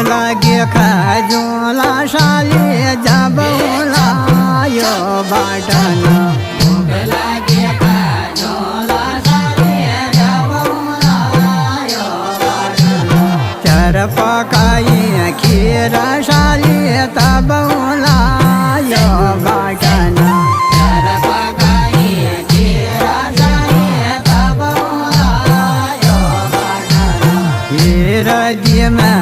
लागे खजूला शाली जबौलायो बाटन भूख लागे खजूला शाली जबौलायो बाटन चर पकाई खीर शाली तबौलायो